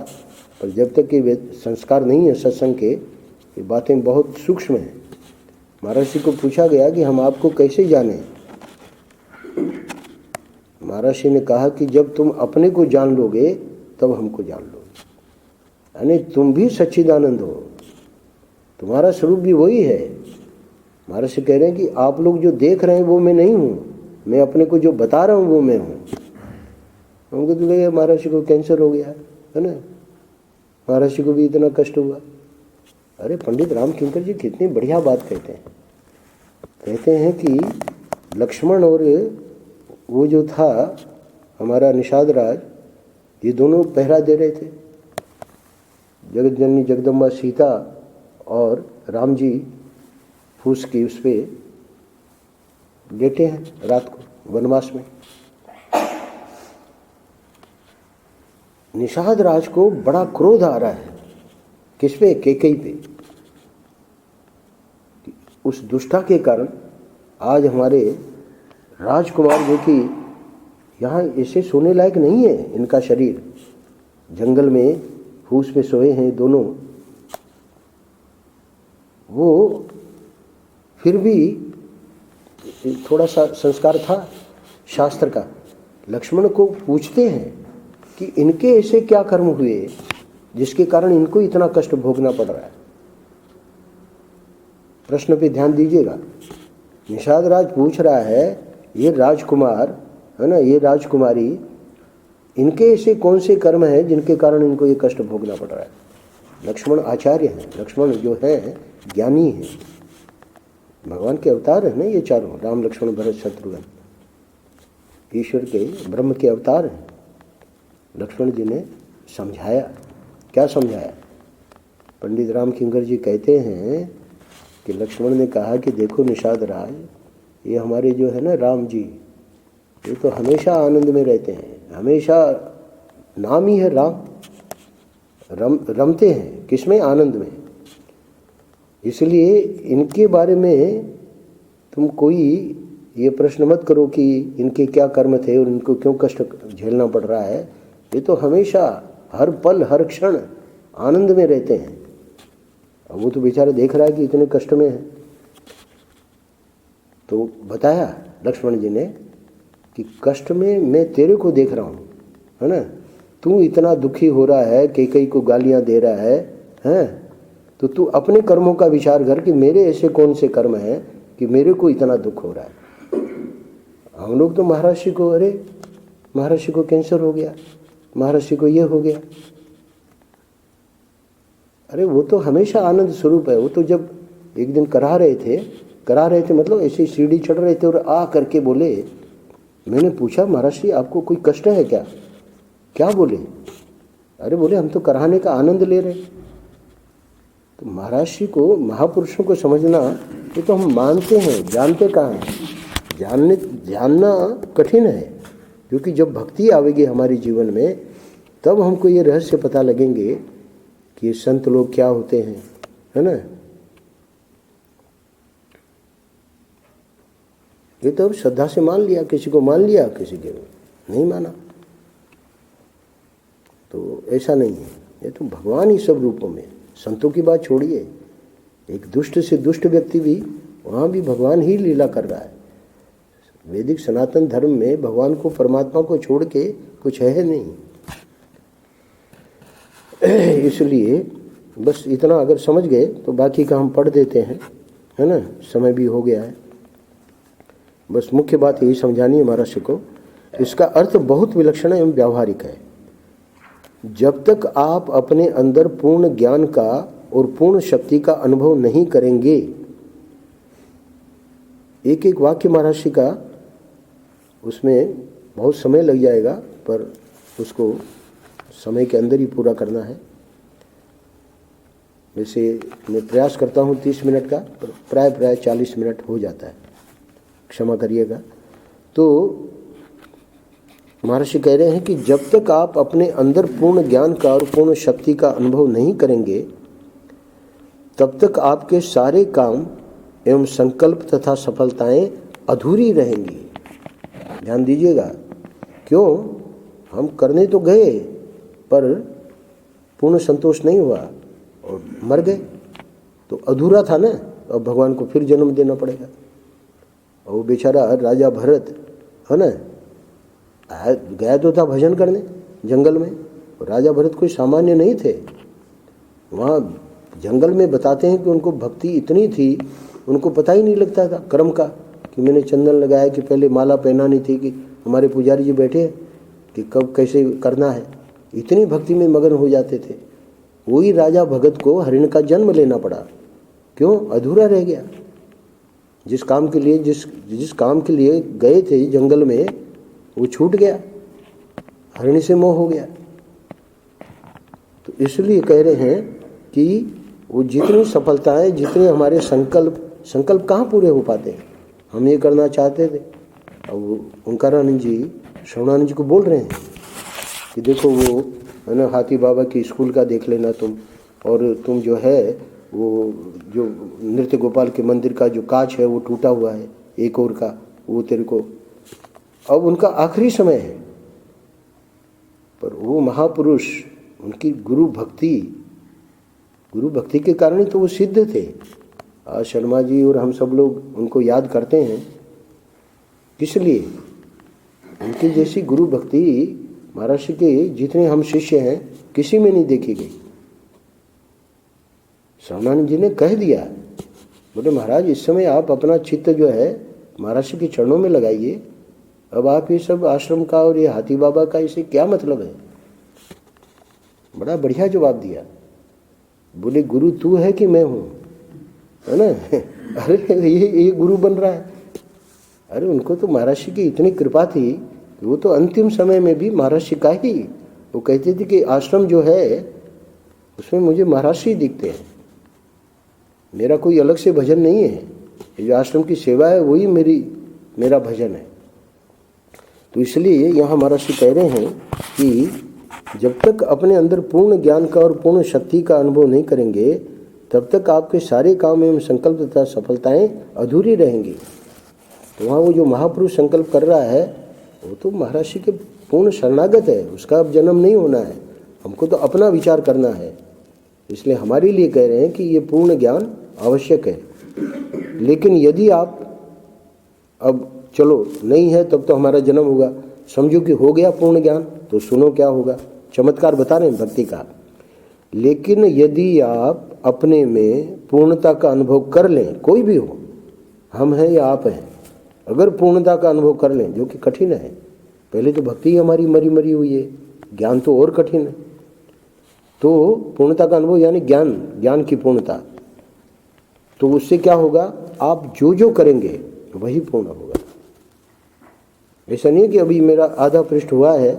पर जब तक कि संस्कार नहीं है सत्संग के, ये बातें बहुत सूक्ष्म हैं। महर्षि को पूछा गया कि हम आपको कैसे जानें? महर्षि ने कहा कि जब तुम अपने को जान लोगे तब हमको जान लोगे। यानी तुम भी सच्चिदानंद हो, तुम्हारा स्वरूप भी वही है। महर्षि कह रहे हैं कि आप लोग जो देख रहे हैं वो मैं नहीं हूँ, मैं अपने को जो बता रहा हूँ वो मैं हूँ। हमको तो लगे महर्षि को कैंसर हो गया है ना, महर्षि को भी इतना कष्ट हुआ। अरे पंडित राम किंकर जी कितनी बढ़िया बात कहते हैं। कहते हैं कि लक्ष्मण और वो जो था हमारा निषाद राज, ये दोनों पहरा दे रहे थे। जगत जननी जगदम्बा सीता और राम जी फूस की उस पर लेटे हैं रात को वनवास में। निषाद राज को बड़ा क्रोध आ रहा है। किस पे? कैकेयी पे। उस दुष्टा के कारण आज हमारे राजकुमार जो कि यहाँ ऐसे सोने लायक नहीं है, इनका शरीर जंगल में फूस में सोए हैं दोनों। वो फिर भी थोड़ा सा संस्कार था शास्त्र का। लक्ष्मण को पूछते हैं कि इनके ऐसे क्या कर्म हुए जिसके कारण इनको इतना कष्ट भोगना पड़ रहा है। प्रश्न पे ध्यान दीजिएगा। निषाद राज पूछ रहा है, ये राजकुमार है ना, ये राजकुमारी, इनके ऐसे कौन से कर्म हैं जिनके कारण इनको ये कष्ट भोगना पड़ रहा है? लक्ष्मण आचार्य हैं, लक्ष्मण जो है ज्ञानी है, भगवान के अवतार है ना ये चारों, राम लक्ष्मण भरत शत्रुघ्न, ईश्वर के ब्रह्म के अवतार हैं। लक्ष्मण जी ने समझाया, क्या समझाया? पंडित राम किंकर जी कहते हैं कि लक्ष्मण ने कहा कि देखो निषाद राज, ये हमारे जो है ना राम जी, ये तो हमेशा आनंद में रहते हैं, हमेशा नाम ही है राम, रमते हैं किसमें? आनंद में। इसलिए इनके बारे में तुम कोई ये प्रश्न मत करो कि इनके क्या कर्म थे और इनको क्यों कष्ट झेलना पड़ रहा है। ये तो हमेशा हर पल हर क्षण आनंद में रहते हैं। अब वो तो बेचारा देख रहा है कि इतने कष्ट में है। तो बताया लक्ष्मण जी ने कि कष्ट में मैं तेरे को देख रहा हूँ, है ना, तू इतना दुखी हो रहा है, कई को गालियाँ दे रहा है, हैं? तो तू अपने कर्मों का विचार कर कि मेरे ऐसे कौन से कर्म हैं कि मेरे को इतना दुख हो रहा है। हम लोग तो महर्षि को, अरे महर्षि को कैंसर हो गया, महर्षि को ये हो गया, अरे वो तो हमेशा आनंद स्वरूप है। वो तो जब एक दिन करा रहे थे मतलब ऐसे सीढ़ी चढ़ रहे थे और आ करके बोले, मैंने पूछा महर्षि आपको कोई कष्ट है क्या? क्या बोले? अरे बोले हम तो कराने का आनंद ले रहे। तो महर्षि को, महापुरुषों को समझना, ये तो हम मानते हैं, जानते कहाँ हैं? जानना कठिन है, क्योंकि जब भक्ति आवेगी हमारे जीवन में तब हमको ये रहस्य पता लगेंगे कि ये संत लोग क्या होते हैं, है ना। ये तो श्रद्धा से मान लिया, किसी को मान लिया, किसी के नहीं माना, तो ऐसा नहीं है। ये तो भगवान ही सब रूपों में, संतों की बात छोड़िए, एक दुष्ट से दुष्ट व्यक्ति भी, वहाँ भी भगवान ही लीला कर रहा है। वैदिक सनातन धर्म में भगवान को, परमात्मा को छोड़ के कुछ है नहीं। इसलिए बस इतना अगर समझ गए तो बाकी का हम पढ़ देते हैं, है ना, समय भी हो गया है। बस मुख्य बात यही समझानी है महर्षि को। इसका अर्थ बहुत विलक्षण एवं व्यावहारिक है। जब तक आप अपने अंदर पूर्ण ज्ञान का और पूर्ण शक्ति का अनुभव नहीं करेंगे, एक एक वाक्य महर्षि का, उसमें बहुत समय लग जाएगा, पर उसको समय के अंदर ही पूरा करना है। वैसे मैं प्रयास करता हूँ 30 मिनट का, पर प्राय 40 मिनट हो जाता है, क्षमा करिएगा। तो महर्षि कह रहे हैं कि जब तक आप अपने अंदर पूर्ण ज्ञान का और पूर्ण शक्ति का अनुभव नहीं करेंगे, तब तक आपके सारे काम एवं संकल्प तथा सफलताएं अधूरी रहेंगी। ध्यान दीजिएगा, क्यों? हम करने तो गए पर पूर्ण संतोष नहीं हुआ और मर गए, तो अधूरा था ना। अब भगवान को फिर जन्म देना पड़ेगा। और वो बेचारा राजा भरत, है ना, गया तो था भजन करने जंगल में। राजा भरत कोई सामान्य नहीं थे। वहाँ जंगल में बताते हैं कि उनको भक्ति इतनी थी, उनको पता ही नहीं लगता था कर्म का, कि मैंने चंदन लगाया, कि पहले माला पहनानी थी, कि हमारे पुजारी जी बैठे कि कब कैसे करना है। इतनी भक्ति में मगन हो जाते थे। वही राजा भगत को हरिण का जन्म लेना पड़ा। क्यों? अधूरा रह गया। जिस काम के लिए गए थे जंगल में, वो छूट गया, हरिणी से मोह हो गया। तो इसलिए कह रहे हैं कि वो जितनी सफलताएं, जितने हमारे संकल्प कहाँ पूरे हो पाते हैं। हम ये करना चाहते थे, अब ओंकारानंद जी श्रवणानंद जी को बोल रहे हैं कि देखो वो, है ना, हाथी बाबा की स्कूल का देख लेना तुम, और तुम जो है वो जो नृत्य गोपाल के मंदिर का जो कांच है वो टूटा हुआ है एक और का, वो तेरे को, अब उनका आखिरी समय है, पर वो महापुरुष, उनकी गुरु भक्ति के कारण ही तो वो सिद्ध थे। आज शर्मा जी और हम सब लोग उनको याद करते हैं, किस लिए? उनकी जैसी गुरु भक्ति महर्षि के जितने हम शिष्य हैं किसी में नहीं देखी गई। श्रवणानंद जी ने कह दिया, बोले महाराज इस समय आप अपना चित्त जो है महर्षि के चरणों में लगाइए। अब आप ये सब आश्रम का और ये हाथी बाबा का इसे क्या मतलब है? बड़ा बढ़िया जवाब दिया। बोले गुरु तू है कि मैं हूँ, है ना। अरे ये गुरु बन रहा है। अरे उनको तो महर्षि की इतनी कृपा थी कि वो तो अंतिम समय में भी महर्षि का ही, वो कहते थे कि आश्रम जो है उसमें मुझे महर्षि दिखते हैं, मेरा कोई अलग से भजन नहीं है, ये जो आश्रम की सेवा है वही मेरा भजन है। तो इसलिए यहाँ महर्षि कह रहे हैं कि जब तक अपने अंदर पूर्ण ज्ञान का और पूर्ण शक्ति का अनुभव नहीं करेंगे तब तक आपके सारे काम एवं संकल्प तथा सफलताएं अधूरी रहेंगी। तो वहाँ वो जो महापुरुष संकल्प कर रहा है वो तो महर्षि के पूर्ण शरणागत है, उसका अब जन्म नहीं होना है, हमको तो अपना विचार करना है। इसलिए हमारे लिए कह रहे हैं कि ये पूर्ण ज्ञान आवश्यक है। लेकिन यदि आप अब चलो नहीं है तब तो हमारा जन्म होगा, समझो कि हो गया पूर्ण ज्ञान, तो सुनो क्या होगा। चमत्कार बता रहे हैं भक्ति का। लेकिन यदि आप अपने में पूर्णता का अनुभव कर लें, कोई भी हो, हम हैं या आप हैं, अगर पूर्णता का अनुभव कर लें, जो कि कठिन है, पहले तो भक्ति हमारी मरी हुई है, ज्ञान तो और कठिन है। तो पूर्णता का अनुभव यानी ज्ञान की पूर्णता, तो उससे क्या होगा, आप जो करेंगे वही पूर्ण होगा। ऐसा नहीं है कि अभी मेरा आधा पृष्ठ हुआ है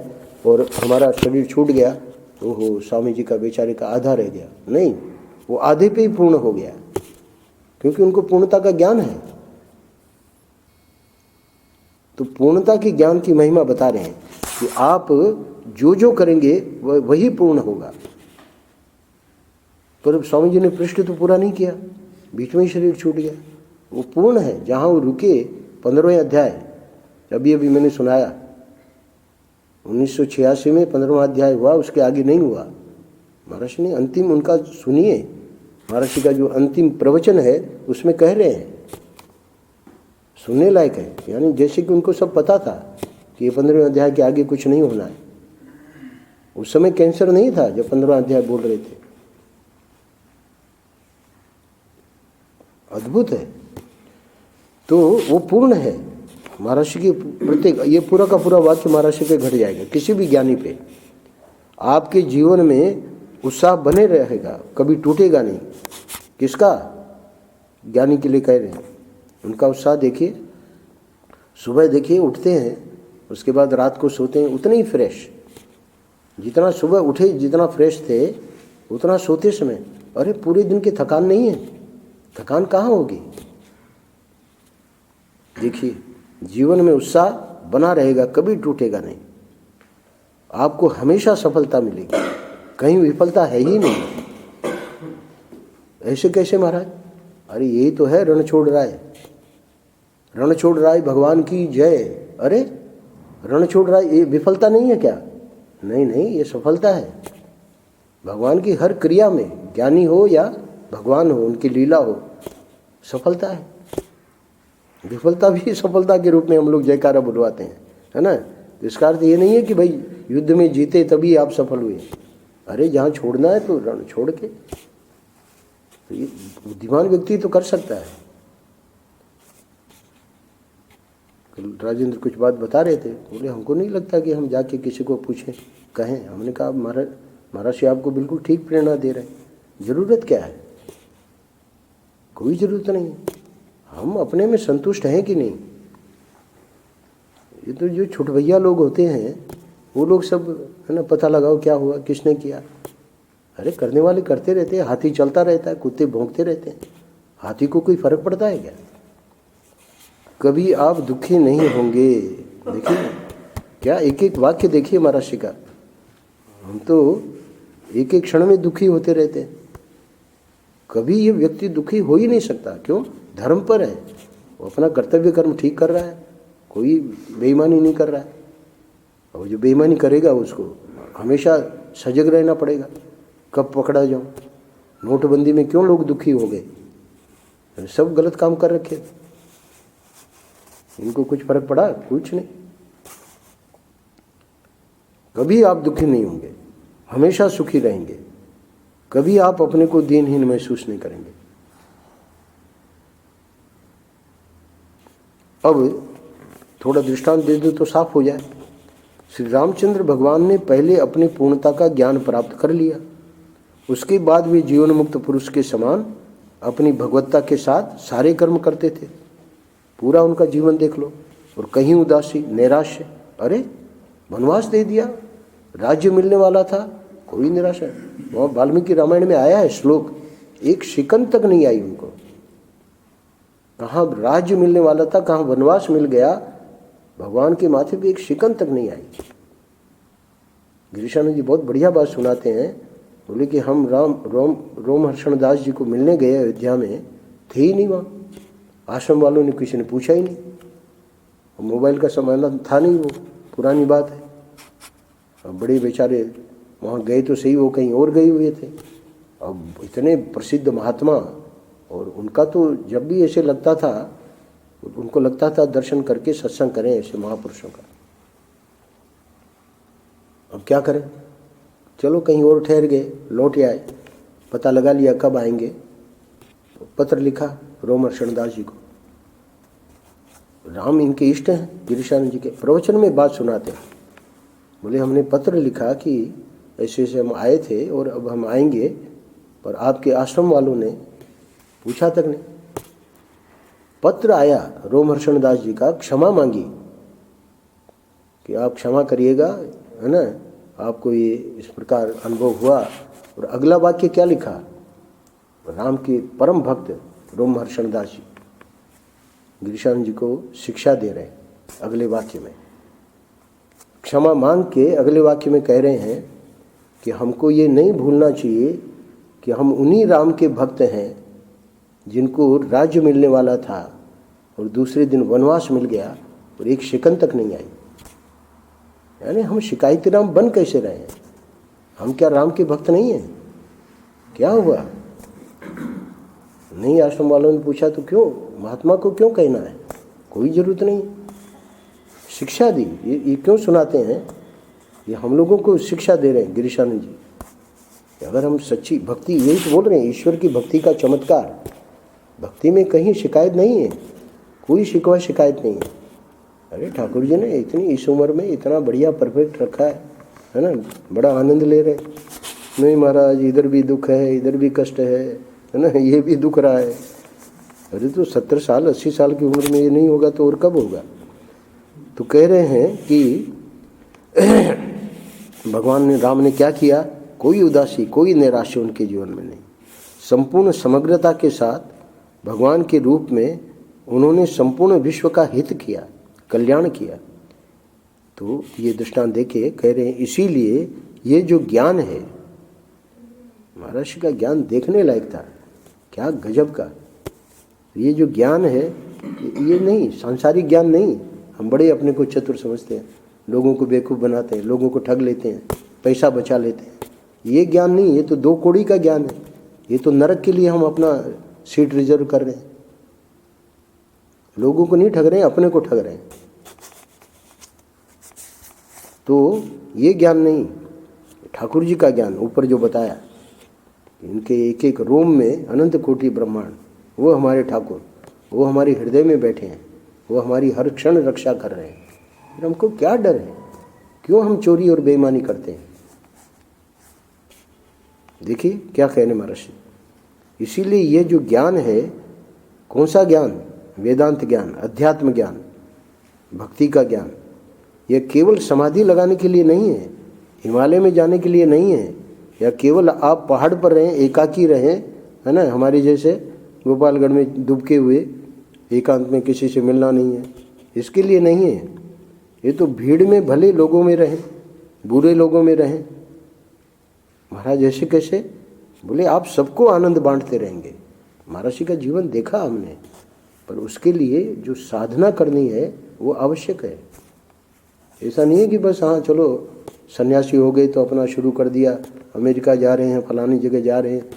और हमारा शरीर छूट गया, ओहो स्वामी जी का बेचारे का आधा रह गया, नहीं, वो आधे पे ही पूर्ण हो गया, क्योंकि उनको पूर्णता का ज्ञान है। तो पूर्णता की ज्ञान की महिमा बता रहे हैं कि आप जो करेंगे वही पूर्ण होगा। पर स्वामी जी ने पृष्ठ तो पूरा नहीं किया, बीच में ही शरीर छूट गया। वो पूर्ण है, जहाँ वो रुके 15वें अध्याय, अभी मैंने सुनाया 1986 में 15वां अध्याय हुआ, उसके आगे नहीं हुआ। महर्षि ने अंतिम उनका सुनिए, महर्षि का जो अंतिम प्रवचन है उसमें कह रहे हैं, सुनने लायक है। यानी जैसे कि उनको सब पता था कि ये 15वें अध्याय के आगे कुछ नहीं होना है। उस समय कैंसर नहीं था जब 15वां अध्याय बोल रहे थे। अद्भुत है। तो वो पूर्ण है महर्षि की प्रत्येक, ये पूरा का पूरा वाक्य महर्षि पे घट जाएगा। किसी भी ज्ञानी पे आपके जीवन में उत्साह बने रहेगा, कभी टूटेगा नहीं। किसका? ज्ञानी के लिए कह रहे हैं। उनका उत्साह देखिए, सुबह देखिए उठते हैं, उसके बाद रात को सोते हैं उतने ही फ्रेश। जितना सुबह उठे जितना फ्रेश थे उतना सोते समय, अरे पूरे दिन की थकान नहीं है, थकान कहाँ होगी। देखिए जीवन में उत्साह बना रहेगा, कभी टूटेगा नहीं, आपको हमेशा सफलता मिलेगी, कहीं विफलता है ही नहीं। ऐसे कैसे महाराज? अरे यही तो है रण छोड़ राय, रण छोड़ राय भगवान की जय। अरे रण छोड़ राय ये विफलता नहीं है क्या? नहीं, ये सफलता है। भगवान की हर क्रिया में, ज्ञानी हो या भगवान हो, उनकी लीला हो, सफलता है। विफलता भी सफलता के रूप में हम लोग जयकारा बुलवाते हैं, है ना। इसका अर्थ ये नहीं है कि भाई युद्ध में जीते तभी आप सफल हुए। अरे जहाँ छोड़ना है तो रण छोड़ के, तो ये बुद्धिमान व्यक्ति तो कर सकता है। कल राजेंद्र कुछ बात बता रहे थे, बोले हमको नहीं लगता कि हम जाके किसी को पूछें, कहें। हमने कहा महाराज आपको बिल्कुल ठीक प्रेरणा दे रहे हैं, ज़रूरत क्या है? कोई ज़रूरत नहीं है। हम अपने में संतुष्ट हैं कि नहीं। ये तो जो छुटभैया लोग होते हैं वो लोग सब, है ना, पता लगाओ क्या हुआ, किसने किया। अरे करने वाले करते रहते हैं, हाथी चलता रहता है, कुत्ते भौंकते रहते हैं, हाथी को कोई फर्क पड़ता है क्या? कभी आप दुखी नहीं होंगे। देखिए क्या एक एक वाक्य देखिए महर्षि का, हम तो एक एक क्षण में दुखी होते रहते हैं। कभी ये व्यक्ति दुखी हो ही नहीं सकता। क्यों? धर्म पर है, वो अपना कर्तव्य कर्म ठीक कर रहा है, कोई बेईमानी नहीं कर रहा है। और जो बेईमानी करेगा उसको हमेशा सजग रहना पड़ेगा, कब पकड़ा जाऊं। नोटबंदी में क्यों लोग दुखी हो गए? सब गलत काम कर रखे थे, इनको कुछ फर्क पड़ा? कुछ नहीं। कभी आप दुखी नहीं होंगे, हमेशा सुखी रहेंगे। कभी आप अपने को दीनहीन महसूस नहीं करेंगे। अब थोड़ा दृष्टांत दे दो तो साफ हो जाए। श्री रामचंद्र भगवान ने पहले अपनी पूर्णता का ज्ञान प्राप्त कर लिया, उसके बाद वे जीवन मुक्त पुरुष के समान अपनी भगवत्ता के साथ सारे कर्म करते थे। पूरा उनका जीवन देख लो, और कहीं उदासी नैराश्य, अरे वनवास दे दिया, राज्य मिलने वाला था, कोई निराशा। वहाँ वाल्मीकि रामायण में आया है श्लोक, एक शिकन तक नहीं आई उनको। कहाँ राज्य मिलने वाला था, कहाँ वनवास मिल गया, भगवान के माथे पे एक शिकन तक नहीं आई। गिरीशानंद जी बहुत बढ़िया बात सुनाते हैं, बोले कि हम रोमहर्षण दास जी को मिलने गए, अयोध्या में थे ही नहीं वहाँ, आश्रम वालों ने किसी ने पूछा ही नहीं, मोबाइल का समाधान था नहीं, वो पुरानी बात है। अब बड़े बेचारे वहाँ गए तो सही, वो कहीं और गए हुए थे। अब इतने प्रसिद्ध महात्मा, और उनका तो जब भी ऐसे लगता था, उनको लगता था दर्शन करके सत्संग करें ऐसे महापुरुषों का। अब क्या करें, चलो कहीं और ठहर गए, लौट आए, पता लगा लिया कब आएंगे। पत्र लिखा रोमहर्षण दास जी को, राम इनके इष्ट हैं, गिरीशानंद जी के प्रवचन में बात सुनाते हैं। बोले हमने पत्र लिखा कि ऐसे ऐसे हम आए थे और अब हम आएंगे, पर आपके आश्रम वालों ने पूछा तक नहीं। पत्र आया रोमहर्षण दास जी का, क्षमा मांगी कि आप क्षमा करिएगा, है ना, आपको ये इस प्रकार अनुभव हुआ। और अगला वाक्य क्या लिखा, राम के परम भक्त रोमहर्षण दास जी गिरीशानंद जी को शिक्षा दे रहे हैं। अगले वाक्य में क्षमा मांग के अगले वाक्य में कह रहे हैं कि हमको ये नहीं भूलना चाहिए कि हम उन्हीं राम के भक्त हैं जिनको राज्य मिलने वाला था और दूसरे दिन वनवास मिल गया और एक शिकन तक नहीं आई। यानी हम शिकायती राम बन कैसे रहे हैं? हम क्या राम के भक्त नहीं हैं? क्या हुआ? नहीं, आश्रम वालों ने पूछा तो क्यों, महात्मा को क्यों कहना है, कोई ज़रूरत नहीं। शिक्षा दी, ये क्यों सुनाते हैं? ये हम लोगों को शिक्षा दे रहे हैं गिरीशानंद जी। अगर हम सच्ची भक्ति, यही तो बोल रहे हैं, ईश्वर की भक्ति का चमत्कार, भक्ति में कहीं शिकायत नहीं है, कोई शिकवा शिकायत नहीं है। अरे ठाकुर जी ने इतनी इस उम्र में इतना बढ़िया परफेक्ट रखा है ना, बड़ा आनंद ले रहे। नहीं महाराज, इधर भी दुख है, इधर भी कष्ट है ना, ये भी दुख रहा है। अरे तो 70 साल 80 साल की उम्र में ये नहीं होगा तो और कब होगा? तो कह रहे हैं कि भगवान ने, राम ने क्या किया, कोई उदासी कोई नैराश्य उनके जीवन में नहीं। संपूर्ण समग्रता के साथ भगवान के रूप में उन्होंने संपूर्ण विश्व का हित किया, कल्याण किया। तो ये दृष्टांत देके कह रहे हैं, इसीलिए ये जो ज्ञान है, महर्षि का ज्ञान देखने लायक था, क्या गजब का। ये जो ज्ञान है, ये नहीं सांसारिक ज्ञान नहीं। हम बड़े अपने को चतुर समझते हैं, लोगों को बेवकूफ़ बनाते हैं, लोगों को ठग लेते हैं, पैसा बचा लेते हैं। ये ज्ञान नहीं, ये तो 2 कौड़ी का ज्ञान है। ये तो नरक के लिए हम अपना सीट रिजर्व कर रहे हैं। लोगों को नहीं ठग रहे हैं, अपने को ठग रहे हैं। तो ये ज्ञान नहीं, ठाकुर जी का ज्ञान ऊपर जो बताया, इनके एक एक रोम में अनंत कोटि ब्रह्मांड, वो हमारे ठाकुर, वो हमारे हृदय में बैठे हैं, वो हमारी हर क्षण रक्षा कर रहे हैं। फिर हमको क्या डर है? क्यों हम चोरी और बेईमानी करते हैं? देखिए क्या कहने महर्षि। इसीलिए ये जो ज्ञान है, कौन सा ज्ञान? वेदांत ज्ञान, अध्यात्म ज्ञान, भक्ति का ज्ञान। यह केवल समाधि लगाने के लिए नहीं है, हिमालय में जाने के लिए नहीं है, या केवल आप पहाड़ पर रहें, एकाकी रहें, है ना, हमारे जैसे गोपालगढ़ में दुबके हुए एकांत में किसी से मिलना नहीं है, इसके लिए नहीं है। ये तो भीड़ में भले लोगों में रहें, बुरे लोगों में रहें। महाराज ऐसे कैसे? बोले आप सबको आनंद बांटते रहेंगे। महर्षि का जीवन देखा हमने, पर उसके लिए जो साधना करनी है वो आवश्यक है। ऐसा नहीं है कि बस हाँ चलो सन्यासी हो गए तो अपना शुरू कर दिया, अमेरिका जा रहे हैं, फलानी जगह जा रहे हैं।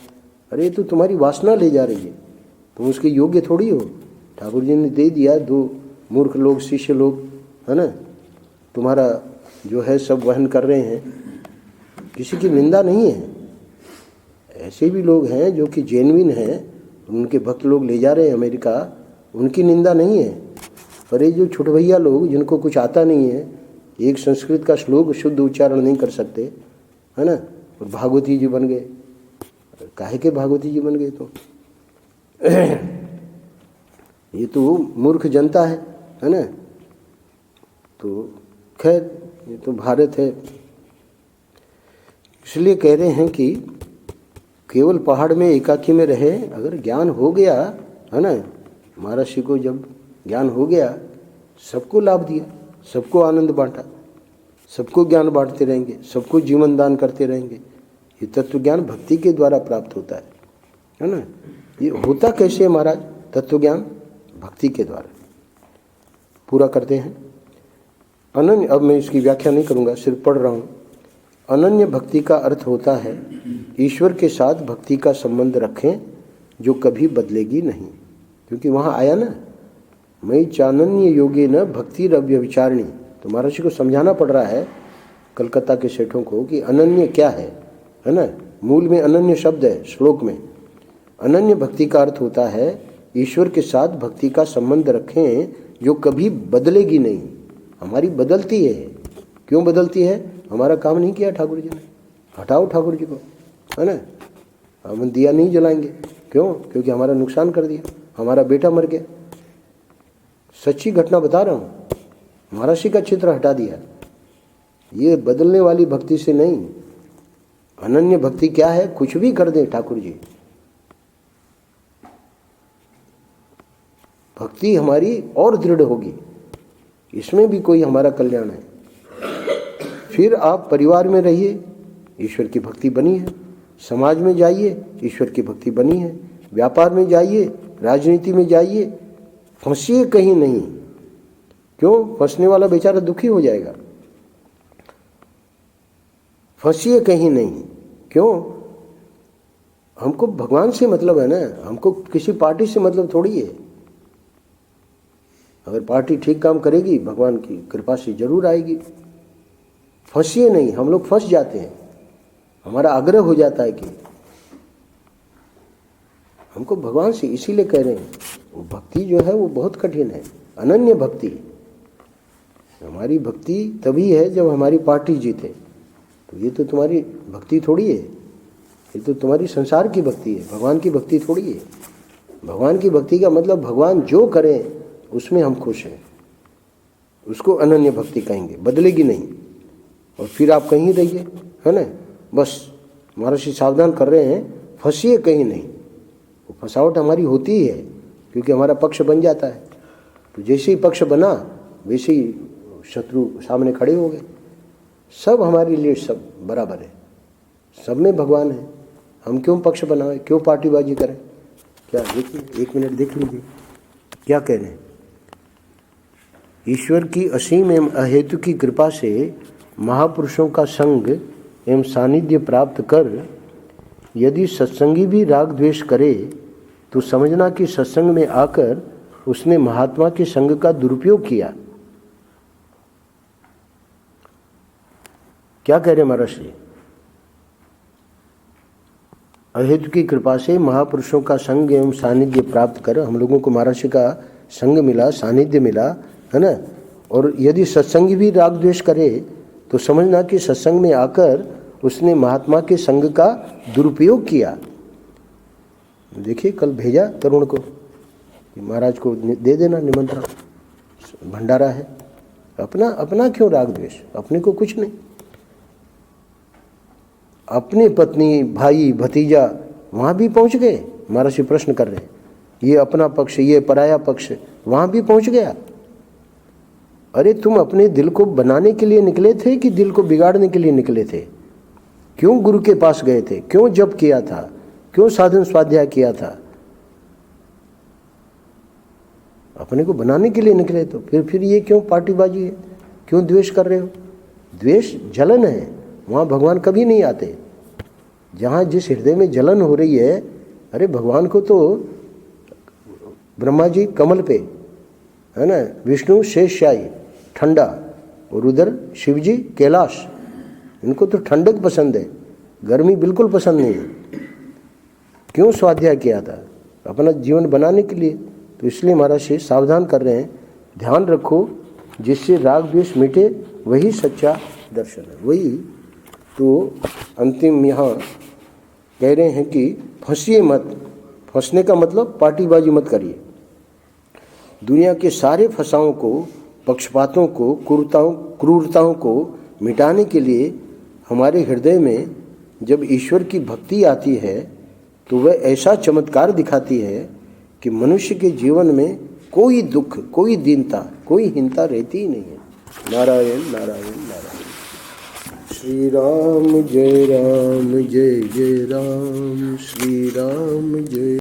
अरे तो तुम्हारी वासना ले जा रही है, तुम उसके योग्य थोड़ी हो। ठाकुर जी ने दे दिया, 2 मूर्ख लोग, शिष्य लोग, है ना, तुम्हारा जो है सब वहन कर रहे हैं। किसी की निंदा नहीं है। ऐसे भी लोग हैं जो कि जेन्युइन हैं, उनके भक्त लोग ले जा रहे हैं अमेरिका, उनकी निंदा नहीं है। पर ये जो छुटभैया लोग, जिनको कुछ आता नहीं है, एक संस्कृत का श्लोक शुद्ध उच्चारण नहीं कर सकते, है ना, और भागवती जी बन गए, काहे के भागवती जी बन गए तो? ये तो मूर्ख जनता है ना। तो खैर ये तो भारत है, इसलिए कह रहे हैं कि केवल पहाड़ में एकाकी में रहे, अगर ज्ञान हो गया है ना, महर्षि को जब ज्ञान हो गया, सबको लाभ दिया, सबको आनंद बांटा, सबको ज्ञान बांटते रहेंगे, सबको जीवन दान करते रहेंगे। ये तत्व ज्ञान भक्ति के द्वारा प्राप्त होता है ना। ये होता कैसे है महाराज? तत्व ज्ञान भक्ति के द्वारा। पूरा करते हैं। अनन्य, अब मैं इसकी व्याख्या नहीं करूँगा, सिर्फ पढ़ रहा हूँ। अनन्य भक्ति का अर्थ होता है ईश्वर के साथ भक्ति का संबंध रखें जो कभी बदलेगी नहीं। क्योंकि वहाँ आया ना, मई चानन्य योगे न भक्ति रव्यविचारणी। तो महर्षि को समझाना पड़ रहा है कलकत्ता के सेठों को कि अनन्य क्या है ना। मूल में अनन्य शब्द है, श्लोक में। अनन्य भक्ति का अर्थ होता है ईश्वर के साथ भक्ति का संबंध रखें जो कभी बदलेगी नहीं। हमारी बदलती है। क्यों बदलती है? हमारा काम नहीं किया ठाकुर जी ने, हटाओ ठाकुर जी को, है ना। हम दिया नहीं जलाएंगे, क्यों? क्योंकि हमारा नुकसान कर दिया, हमारा बेटा मर गया। सच्ची घटना बता रहा हूँ, महर्षि का चित्र हटा दिया। ये बदलने वाली भक्ति से नहीं। अनन्य भक्ति क्या है? कुछ भी कर दे ठाकुर जी, भक्ति हमारी और दृढ़ होगी, इसमें भी कोई हमारा कल्याण है। फिर आप परिवार में रहिए, ईश्वर की भक्ति बनी है। समाज में जाइए, ईश्वर की भक्ति बनी है। व्यापार में जाइए, राजनीति में जाइए, फंसिए कहीं नहीं। क्यों? फंसने वाला बेचारा दुखी हो जाएगा। फंसिए कहीं नहीं। क्यों? हमको भगवान से मतलब है ना, हमको किसी पार्टी से मतलब थोड़ी है। अगर पार्टी ठीक काम करेगी, भगवान की कृपा से जरूर आएगी। फंसिए नहीं। हम लोग फंस जाते हैं, हमारा आग्रह हो जाता है कि हमको भगवान से, इसीलिए कह रहे हैं वो भक्ति जो है वो बहुत कठिन है। अनन्य भक्ति, हमारी भक्ति तभी है जब हमारी पार्टी जीते। तो ये तो तुम्हारी भक्ति थोड़ी है, ये तो तुम्हारी संसार की भक्ति है, भगवान की भक्ति थोड़ी है। भगवान की भक्ति का मतलब भगवान जो करें उसमें हम खुश हैं, उसको अनन्य भक्ति कहेंगे, बदलेगी नहीं। और फिर आप कहीं रहिए, है ना। बस महर्षि सावधान कर रहे हैं, फंसिए कहीं नहीं। वो फंसावट हमारी होती ही है, क्योंकि हमारा पक्ष बन जाता है। तो जैसे ही पक्ष बना वैसे ही शत्रु सामने खड़े हो गए। सब हमारे लिए सब बराबर है, सब में भगवान है। हम क्यों पक्ष बनाएं, क्यों पार्टीबाजी करें? क्या देखिए, एक मिनट देख लीजिए क्या कह रहे हैं। ईश्वर की असीम एवं अहेतु की कृपा से महापुरुषों का संग एवं सानिध्य प्राप्त कर यदि सत्संगी भी राग द्वेष करे तो समझना कि सत्संग में आकर उसने महात्मा के संग का दुरुपयोग किया। क्या कह रहे महर्षि? अहेतु की कृपा से महापुरुषों का संग एवं सानिध्य प्राप्त कर, हम लोगों को महर्षि का संग मिला, सानिध्य मिला, है ना। और यदि सत्संगी भी राग द्वेष करे तो समझना कि सत्संग में आकर उसने महात्मा के संग का दुरुपयोग किया। देखिए कल भेजा तरुण को कि महाराज को दे देना निमंत्रण, भंडारा है। अपना अपना क्यों राग द्वेष? अपने को कुछ नहीं। अपनी पत्नी, भाई, भतीजा वहाँ भी पहुँच गए। महर्षि प्रश्न कर रहे हैं, ये अपना पक्ष, ये पराया पक्ष, वहाँ भी पहुँच गया। अरे तुम अपने दिल को बनाने के लिए निकले थे कि दिल को बिगाड़ने के लिए निकले थे? क्यों गुरु के पास गए थे? क्यों जप किया था? क्यों साधन स्वाध्याय किया था? अपने को बनाने के लिए निकले। तो फिर ये क्यों पार्टीबाजी है? क्यों द्वेष कर रहे हो? द्वेष जलन है, वहाँ भगवान कभी नहीं आते। जहाँ जिस हृदय में जलन हो रही है, अरे भगवान को तो ब्रह्मा जी कमल पे, है ना, विष्णु शेषशायी ठंडा, और उधर शिव जी कैलाश। इनको तो ठंडक पसंद है, गर्मी बिल्कुल पसंद नहीं है। क्यों स्वाध्याय किया था? अपना जीवन बनाने के लिए। तो इसलिए महर्षि सावधान कर रहे हैं, ध्यान रखो जिससे राग द्वेष मिटे वही सच्चा दर्शन है। वही तो अंतिम यहाँ कह रहे हैं कि फंसिए मत। फंसने का मतलब पार्टीबाजी मत करिए। दुनिया के सारे फसाओं को, पक्षपातों को, क्रूरताओं को मिटाने के लिए हमारे हृदय में जब ईश्वर की भक्ति आती है तो वह ऐसा चमत्कार दिखाती है कि मनुष्य के जीवन में कोई दुख, कोई दीनता, कोई हीनता रहती ही नहीं है। नारायण नारायण नारायण। श्री राम जय जय राम, श्री राम जय।